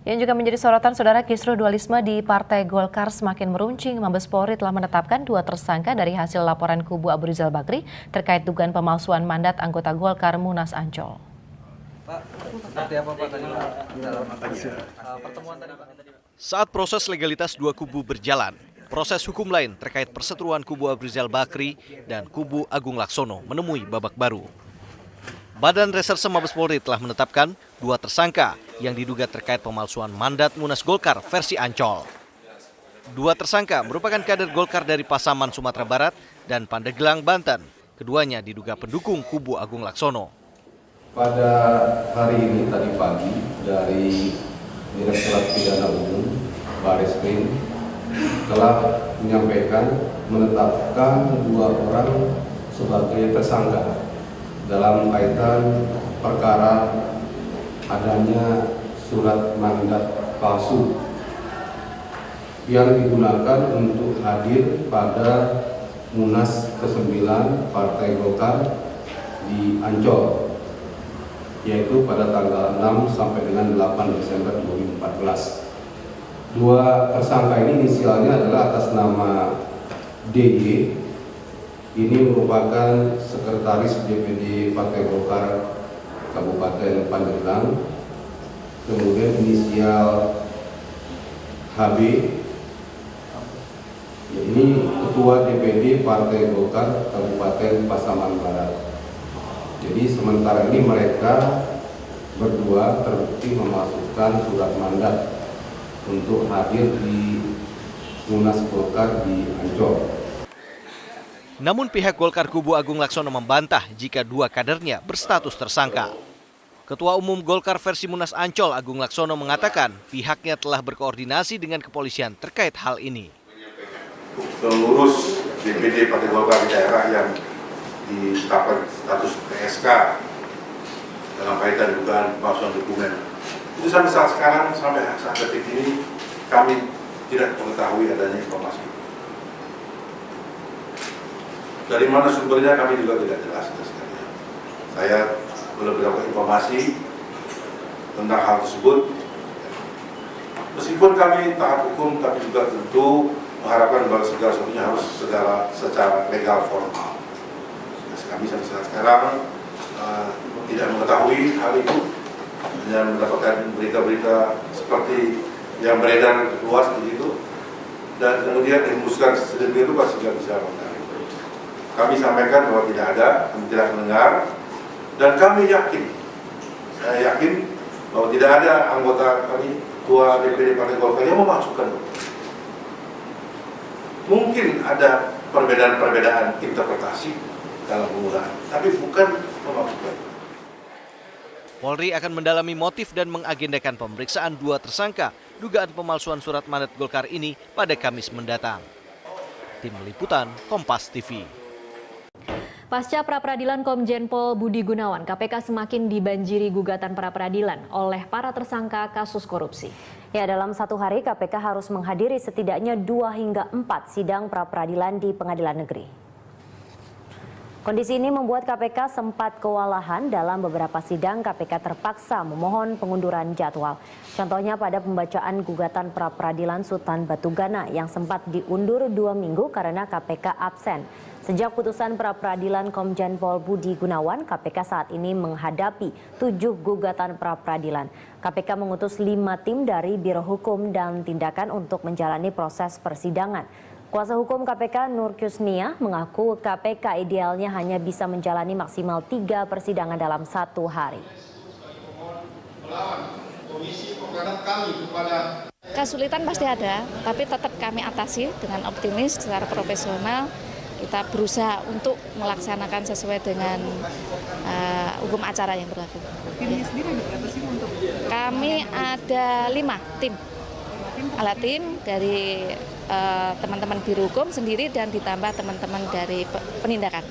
Yang juga menjadi sorotan, saudara, kisruh dualisme di Partai Golkar semakin meruncing. Mabes Polri telah menetapkan 2 tersangka dari hasil laporan kubu Abu Rizal Bakri terkait dugaan pemalsuan mandat anggota Golkar Munas Ancol. Saat proses legalitas 2 kubu berjalan, proses hukum lain terkait perseteruan kubu Abu Rizal Bakri dan kubu Agung Laksono menemui babak baru. Badan Reserse Mabes Polri telah menetapkan 2 tersangka yang diduga terkait pemalsuan mandat Munas Golkar versi Ancol. 2 tersangka merupakan kader Golkar dari Pasaman, Sumatera Barat dan Pandeglang, Banten. Keduanya diduga pendukung kubu Agung Laksono. Pada hari ini tadi pagi dari Direktorat Pidana Umum Barreskrim telah menyampaikan menetapkan 2 orang sebagai tersangka dalam kaitan perkara adanya surat mandat palsu yang digunakan untuk hadir pada Munas ke-9 Partai Golkar di Ancol, yaitu pada tanggal 6 sampai dengan 8 Desember 2014. 2 tersangka ini inisialnya adalah atas nama DY. Ini merupakan sekretaris DPD Partai Golkar Kabupaten Pandeglang. Kemudian inisial HB, ini ketua DPD Partai Golkar Kabupaten Pasaman Barat. Jadi sementara ini mereka berdua terbukti memasukkan surat mandat untuk hadir di Munas Golkar di Ancol. Namun pihak Golkar kubu Agung Laksono membantah jika 2 kadernya berstatus tersangka. Ketua Umum Golkar versi Munas Ancol Agung Laksono mengatakan pihaknya telah berkoordinasi dengan kepolisian terkait hal ini. Pengurus DPD Partai Golkar di daerah yang ditetapkan status PSK dalam kaitan dugaan pemalsuan dokumen. Itu sampai saat sekarang, sampai saat detik ini kami tidak mengetahui adanya informasi. Dari mana sumbernya kami juga tidak jelas. Saya belum mendapatkan informasi tentang hal tersebut. Meskipun kami taat hukum, tapi juga tentu mengharapkan bahwa segala sesuatunya harus secara legal formal. Kami sampai saat sekarang tidak mengetahui hal itu, hanya mendapatkan berita-berita seperti yang beredar luas begitu, dan kemudian dihembuskan sedemikian rupa sehingga bisa mengetahui. Kami sampaikan bahwa tidak ada, kami tidak mendengar, dan kami yakin, saya yakin bahwa tidak ada anggota kami, ketua DPD Partai Golkar yang memasukkan. Mungkin ada perbedaan-perbedaan interpretasi dalam penggunaan, tapi bukan memasukkan. Polri akan mendalami motif dan mengagendakan pemeriksaan 2 tersangka dugaan pemalsuan surat mandat Golkar ini pada Kamis mendatang. Tim Liputan Kompas TV. Pasca pra-peradilan Komjen Pol Budi Gunawan, KPK semakin dibanjiri gugatan pra-peradilan oleh para tersangka kasus korupsi. Ya, dalam 1 hari KPK harus menghadiri setidaknya 2 hingga 4 sidang pra-peradilan di pengadilan negeri. Kondisi ini membuat KPK sempat kewalahan. Dalam beberapa sidang KPK terpaksa memohon pengunduran jadwal. Contohnya pada pembacaan gugatan pra-peradilan Sultan Batu Gana yang sempat diundur 2 minggu karena KPK absen. Sejak putusan pra-peradilan Komjen Pol Budi Gunawan, KPK saat ini menghadapi 7 gugatan pra-peradilan. KPK mengutus 5 tim dari Biro Hukum dan Tindakan untuk menjalani proses persidangan. Kuasa hukum KPK Nur Kusnia mengaku KPK idealnya hanya bisa menjalani maksimal 3 persidangan dalam 1 hari. Kesulitan pasti ada, tapi tetap kami atasi dengan optimis secara profesional. Kita berusaha untuk melaksanakan sesuai dengan hukum acara yang berlaku. Timnya sendiri berapa sih untuk? Kami ada 5 tim. Alat tim dari teman-teman Biro Hukum sendiri dan ditambah teman-teman dari penindakan.